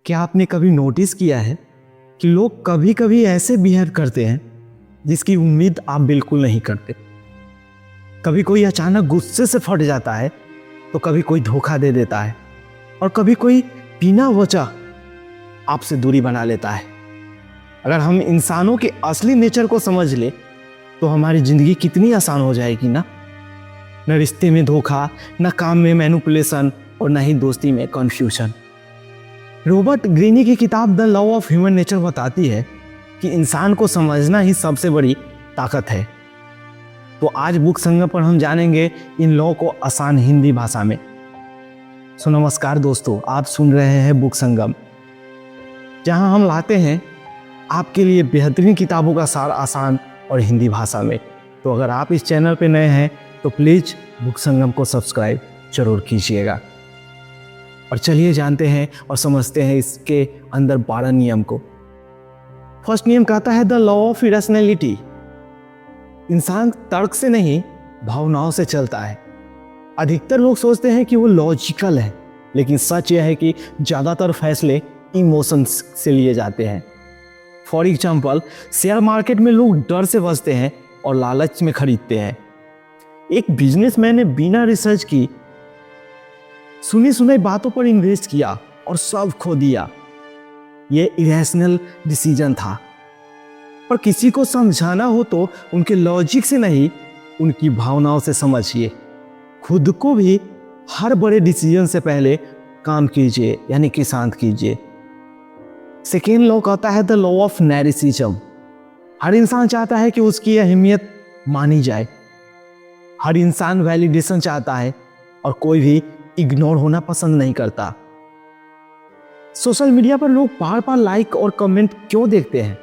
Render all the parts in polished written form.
क्या आपने कभी नोटिस किया है कि लोग कभी कभी ऐसे बिहेव करते हैं जिसकी उम्मीद आप बिल्कुल नहीं करते। कभी कोई अचानक गुस्से से फट जाता है, तो कभी कोई धोखा दे देता है, और कभी कोई बिना वजह आपसे दूरी बना लेता है। अगर हम इंसानों के असली नेचर को समझ ले तो हमारी जिंदगी कितनी आसान हो जाएगी ना। न रिश्ते में धोखा, न काम में मैनिपुलेशन, और न ही दोस्ती में कन्फ्यूजन। रॉबर्ट ग्रीनी की किताब the law of human nature बताती है कि इंसान को समझना ही सबसे बड़ी ताकत है। तो आज बुक संगम पर हम जानेंगे इन लॉ को आसान हिंदी भाषा में। सो नमस्कार दोस्तों, आप सुन रहे हैं बुक संगम, जहां हम लाते हैं आपके लिए बेहतरीन किताबों का सार आसान और हिंदी भाषा में। तो अगर आप इस चैनल पे नए हैं तो प्लीज़ बुक संगम को सब्सक्राइब जरूर कीजिएगा। और चलिए जानते हैं और समझते हैं इसके अंदर 12 नियम को। फर्स्ट नियम कहता है द लॉ ऑफ इरेशनैलिटी। इंसान तर्क से नहीं, भावनाओं से चलता है। अधिकतर लोग सोचते हैं कि वो लॉजिकल है, लेकिन सच यह है कि ज़्यादातर फैसले इमोशंस से लिए जाते हैं। फॉर एग्जाम्पल, शेयर मार्केट में लोग डर से बचते हैं और लालच में खरीदते हैं। एक बिजनेसमैन ने बिना रिसर्च की सुनी सुनाई बातों पर इन्वेस्ट किया और सब खो दिया। यह इरेशनल डिसीजन था। पर किसी को समझाना हो तो उनके लॉजिक से नहीं, उनकी भावनाओं से समझिए। खुद को भी हर बड़े डिसीजन से पहले काम कीजिए, यानी कि शांत कीजिए। सेकेंड लॉ कहता है द लॉ ऑफ नैरिसिज्म। हर इंसान चाहता है कि उसकी अहमियत मानी जाए। हर इंसान वैलिडेशन चाहता है और कोई भी इग्नोर होना पसंद नहीं करता। सोशल मीडिया पर लोग बार बार लाइक और कमेंट क्यों देखते हैं?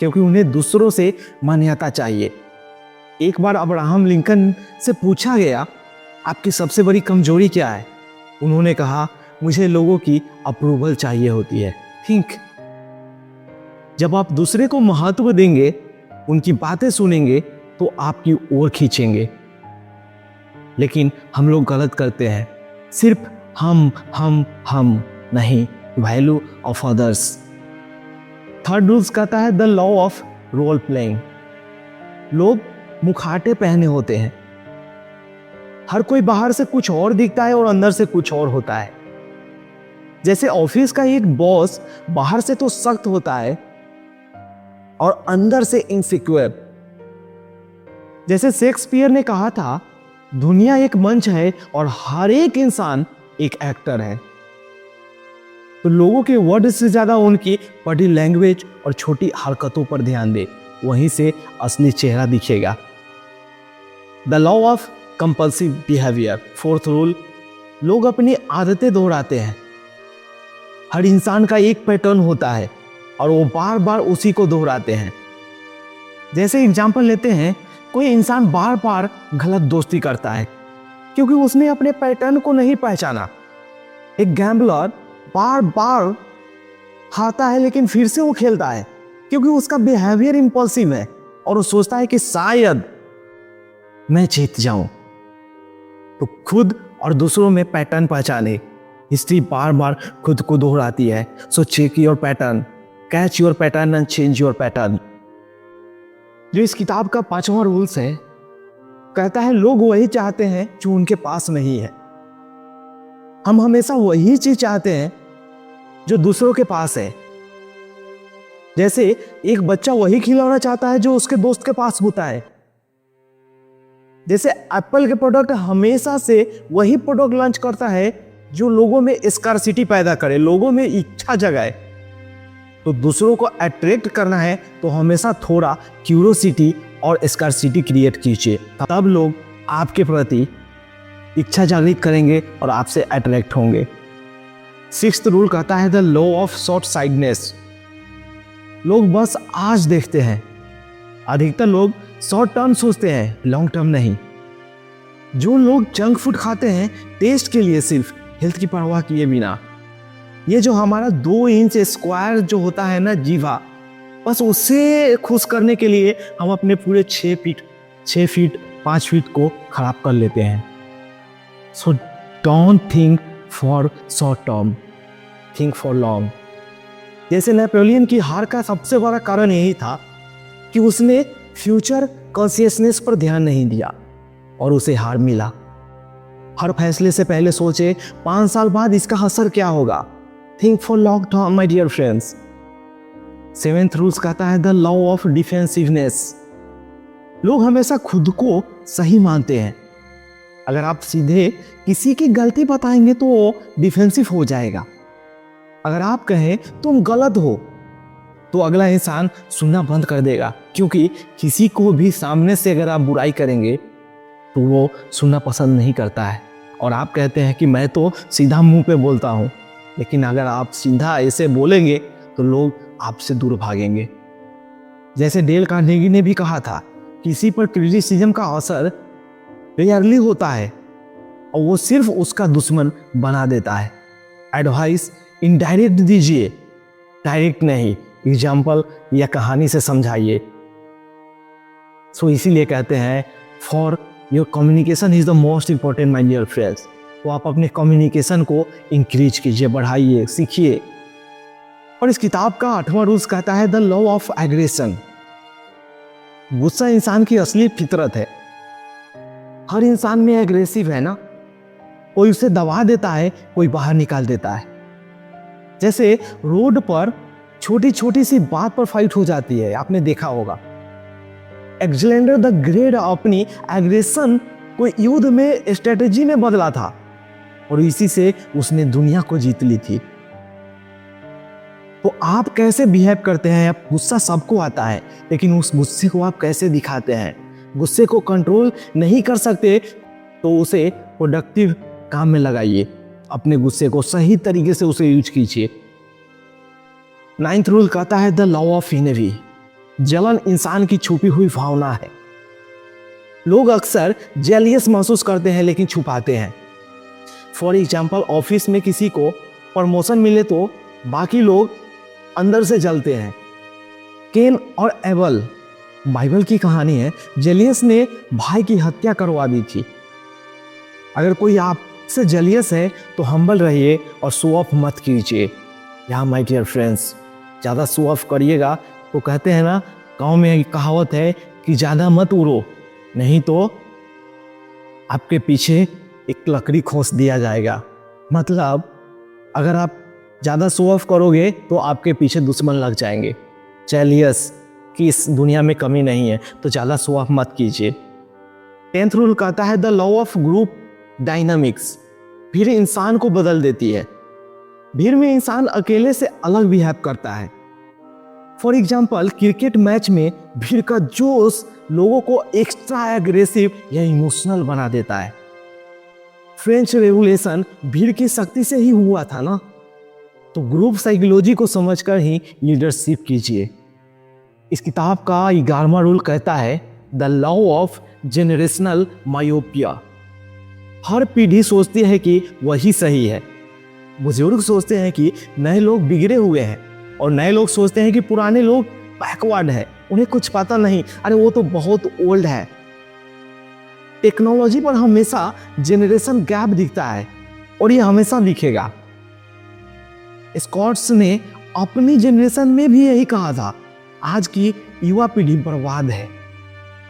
क्योंकि उन्हें दूसरों से मान्यता चाहिए। एक बार अब्राहम लिंकन से पूछा गया, आपकी सबसे बड़ी कमजोरी क्या है? उन्होंने कहा, मुझे लोगों की अप्रूवल चाहिए होती है। थिंक, जब आप दूसरे को महत्व देंगे, उनकी बातें सुनेंगे, तो आपकी ओर खींचेंगे। लेकिन हम लोग गलत करते हैं। सिर्फ हम नहीं, value of others. Third rules कहता है the law of role playing. लोग मुखौटे पहने होते हैं। हर कोई बाहर से कुछ और दिखता है और अंदर से कुछ और होता है। जैसे ऑफिस का एक बॉस बाहर से तो सख्त होता है और अंदर से इनसिक्योर। जैसे शेक्सपियर ने कहा था, दुनिया एक मंच है और हर एक इंसान एक एक्टर है। तो लोगों के वर्ड से ज्यादा उनकी बॉडी लैंग्वेज और छोटी हरकतों पर ध्यान दे, वहीं से असली चेहरा दिखेगा। The law of compulsive behaviour. Fourth rule, लोग अपनी आदतें दोहराते हैं। हर इंसान का एक पैटर्न होता है और वो बार बार उसी को दोहराते हैं। जैसे एग्जाम्पल लेते हैं, कोई इंसान बार बार गलत दोस्ती करता है क्योंकि उसने अपने पैटर्न को नहीं पहचाना। एक गैम्बलर बार बार हारता है लेकिन फिर से वो खेलता है क्योंकि उसका बिहेवियर इंपल्सिव है और वो सोचता है कि शायद मैं जीत जाऊं। तो खुद और दूसरों में पैटर्न पहचाने। हिस्ट्री बार बार खुद को दोहराती है। So check your pattern, catch your pattern and change your pattern. जो इस किताब का 5वां रूल्स है, कहता है लोग वही चाहते हैं जो उनके पास नहीं है। हम हमेशा वही चीज चाहते हैं जो दूसरों के पास है। जैसे एक बच्चा वही खिलौना चाहता है जो उसके दोस्त के पास होता है। जैसे एप्पल के प्रोडक्ट हमेशा से वही प्रोडक्ट लॉन्च करता है जो लोगों में स्कार्सिटी पैदा करे, लोगों में इच्छा जगाए। तो दूसरों को अट्रैक्ट करना है तो हमेशा थोड़ा क्यूरियोसिटी और स्कार्सिटी क्रिएट कीजिए, तब लोग आपके प्रति इच्छा जागृत करेंगे और आपसे अट्रैक्ट होंगे। सिक्स्थ रूल कहता है the law of short sightedness. लोग बस आज देखते हैं। अधिकतर लोग शॉर्ट टर्म सोचते हैं, लॉन्ग टर्म नहीं। जो लोग जंक फूड खाते हैं टेस्ट के लिए, सिर्फ हेल्थ की परवाह किए बिना, ये जो हमारा 2 इंच स्क्वायर जो होता है ना जीवा, बस उसे खुश करने के लिए हम अपने पूरे 6 फीट 5 फीट को खराब कर लेते हैं। So don't think for short term, think for long. जैसे नेपोलियन की हार का सबसे बड़ा कारण यही था कि उसने फ्यूचर कॉन्शियसनेस पर ध्यान नहीं दिया और उसे हार मिला। हर फैसले से पहले सोचे 5 साल बाद इसका असर क्या होगा। Think for long term my dear friends. 7th rules कहता है द लॉ ऑफ डिफेंसिवनेस। लोग हमेशा खुद को सही मानते हैं। अगर आप सीधे किसी की गलती बताएंगे तो वो डिफेंसिव हो जाएगा। अगर आप कहें तुम गलत हो तो अगला इंसान सुनना बंद कर देगा, क्योंकि किसी को भी सामने से अगर आप बुराई करेंगे तो वो सुनना पसंद नहीं करता है। और आप कहते हैं कि मैं तो सीधा मुंह पे बोलता हूँ, लेकिन अगर आप सीधा ऐसे बोलेंगे तो लोग आपसे दूर भागेंगे। जैसे डेल कार्नेगी ने भी कहा था, किसी पर क्रिटिसिज्म का असर रेयरली होता है और वो सिर्फ उसका दुश्मन बना देता है। एडवाइस इनडायरेक्ट दीजिए, डायरेक्ट नहीं, एग्जाम्पल या कहानी से समझाइए। सो इसीलिए कहते हैं for your communication is the most important my dear friends. तो आप अपने कम्युनिकेशन को इंक्रीज कीजिए, बढ़ाइए, सीखिए। और इस किताब का 8वां रूल्स कहता है द लॉ ऑफ एग्रेशन। गुस्सा इंसान की असली फितरत है। हर इंसान में एग्रेसिव है ना, कोई उसे दबा देता है, कोई बाहर निकाल देता है। जैसे रोड पर छोटी छोटी सी बात पर फाइट हो जाती है, आपने देखा होगा। अलेक्जेंडर द ग्रेट अपनी एग्रेशन को युद्ध में स्ट्रेटेजी में बदला था और इसी से उसने दुनिया को जीत ली थी। तो आप कैसे बिहेव करते हैं? आप गुस्सा सबको आता है, लेकिन उस गुस्से को आप कैसे दिखाते हैं? गुस्से को कंट्रोल नहीं कर सकते तो उसे प्रोडक्टिव काम में लगाइए। अपने गुस्से को सही तरीके से उसे यूज कीजिए। 9th रूल कहता है द लॉ ऑफ इनवी। जलन इंसान की छुपी हुई भावना है। लोग अक्सर जेलियस महसूस करते हैं लेकिन छुपाते हैं। फॉर एग्जाम्पल, ऑफिस में किसी को प्रमोशन मिले तो बाकी लोग अंदर से जलते हैं। केन और एबल बाइबल की कहानी है। जेलियस ने भाई की हत्या करवा दी थी। अगर कोई आपसे जेलियस है तो हम्बल रहिए और शो ऑफ मत कीजिए। यहाँ माय डियर फ्रेंड्स, ज़्यादा शो ऑफ करिएगा तो कहते हैं ना, गांव में एक कहावत है कि ज़्यादा मत उड़ो, नहीं तो आपके पीछे एक लकड़ी खोस दिया जाएगा। मतलब अगर आप ज़्यादा शो ऑफ करोगे तो आपके पीछे दुश्मन लग जाएंगे। जेलियस की इस दुनिया में कमी नहीं है, तो ज़्यादा शो ऑफ मत कीजिए। 10th रूल कहता है the law of group dynamics. भीड़ इंसान को बदल देती है। भीड़ में इंसान अकेले से अलग बिहेव करता है। फॉर एग्जाम्पल, क्रिकेट मैच में भीड़ का जोश लोगों को एक्स्ट्रा एग्रेसिव या इमोशनल बना देता है। फ्रेंच रेवोल्यूशन भीड़ की शक्ति से ही हुआ था ना, तो ग्रुप साइकोलॉजी को समझकर ही लीडरशिप कीजिए। इस किताब का 11वां रूल कहता है the law of generational myopia. हर पीढ़ी सोचती है कि वही सही है। बुजुर्ग सोचते हैं कि नए लोग बिगड़े हुए हैं और नए लोग सोचते हैं कि पुराने लोग बैकवर्ड है, उन्हें कुछ पता नहीं, अरे वो तो बहुत ओल्ड है। टेक्नोलॉजी पर हमेशा जेनरेशन गैप दिखता है और ये हमेशा दिखेगा। स्कॉट्स ने अपनी जनरेशन में भी यही कहा था, आज की युवा पीढ़ी बर्बाद है।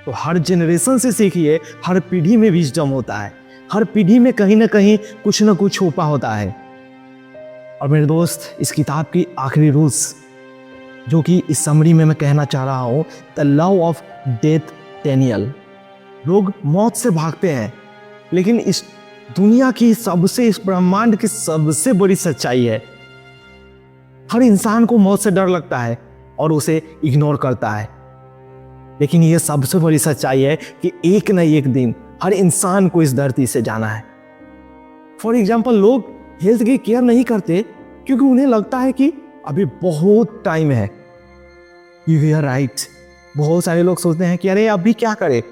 तो हर जनरेशन से सीखिए, हर पीढ़ी में विजडम होता है, हर पीढ़ी में कहीं ना कहीं कुछ ना कुछ छुपा होता है। और मेरे दोस्त, इस किताब की आखिरी रूल्स जो कि इस समरी में मैं कहना चाह रहा हूँ, the law of death Daniel. लोग मौत से भागते हैं, लेकिन इस दुनिया की सबसे, इस ब्रह्मांड की सबसे बड़ी सच्चाई है, हर इंसान को मौत से डर लगता है और उसे इग्नोर करता है। लेकिन ये सबसे बड़ी सच्चाई है कि एक न एक दिन हर इंसान को इस धरती से जाना है। फॉर एग्जाम्पल, लोग हेल्थ की केयर नहीं करते क्योंकि उन्हें लगता है कि अभी बहुत टाइम है। You are right. बहुत सारे लोग सोचते हैं कि अरे अभी क्या करें,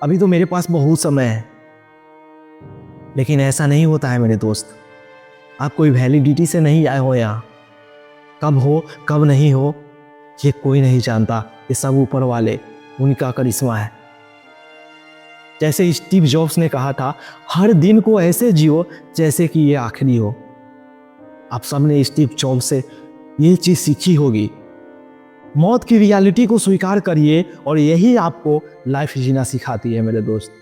अभी तो मेरे पास बहुत समय है। लेकिन ऐसा नहीं होता है मेरे दोस्त। आप कोई वैलिडिटी से नहीं आए हो यहाँ। कब हो कब नहीं हो ये कोई नहीं जानता, ये सब ऊपर वाले, उनका करिश्मा है। जैसे स्टीव जॉब्स ने कहा था, हर दिन को ऐसे जियो जैसे कि ये आखिरी हो। आप सब ने स्टीव जॉब्स से ये चीज सीखी होगी। मौत की रियलिटी को स्वीकार करिए और यही आपको लाइफ जीना सिखाती है मेरे दोस्त।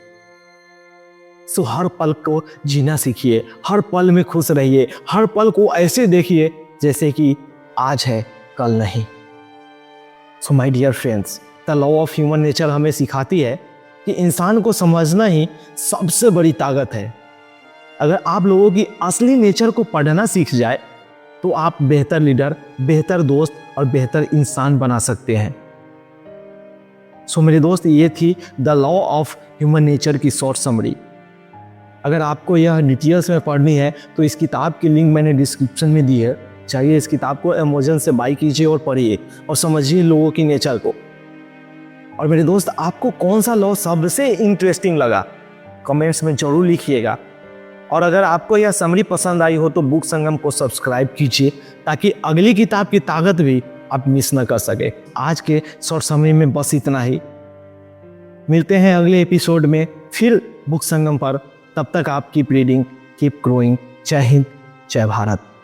सो हर पल को जीना सीखिए, हर पल में खुश रहिए, हर पल को ऐसे देखिए जैसे कि आज है कल नहीं। So my dear friends, the law of human nature हमें सिखाती है कि इंसान को समझना ही सबसे बड़ी ताकत है। अगर आप लोगों की असली नेचर को पढ़ना सीख जाए तो आप बेहतर लीडर, बेहतर दोस्त और बेहतर इंसान बना सकते हैं। सो मेरे दोस्त, ये थी the law of human nature की शॉर्ट समरी। अगर आपको यह डिटेल्स में पढ़नी है तो इस किताब की लिंक मैंने डिस्क्रिप्शन में दी है। चाहिए इस किताब को अमेज़न से बाई कीजिए और पढ़िए और समझिए लोगों की नेचर को। और मेरे दोस्त, आपको कौन सा लॉ सबसे इंटरेस्टिंग लगा कमेंट्स में जरूर लिखिएगा। और अगर आपको यह समरी पसंद आई हो तो बुक संगम को सब्सक्राइब कीजिए ताकि अगली किताब की ताकत भी आप मिस न कर सके। आज के शॉर्ट समरी में बस इतना ही। मिलते हैं अगले एपिसोड में फिर बुक संगम पर। तब तक आप कीप रीडिंग, कीप ग्रोइंग। जय हिंद, जय भारत।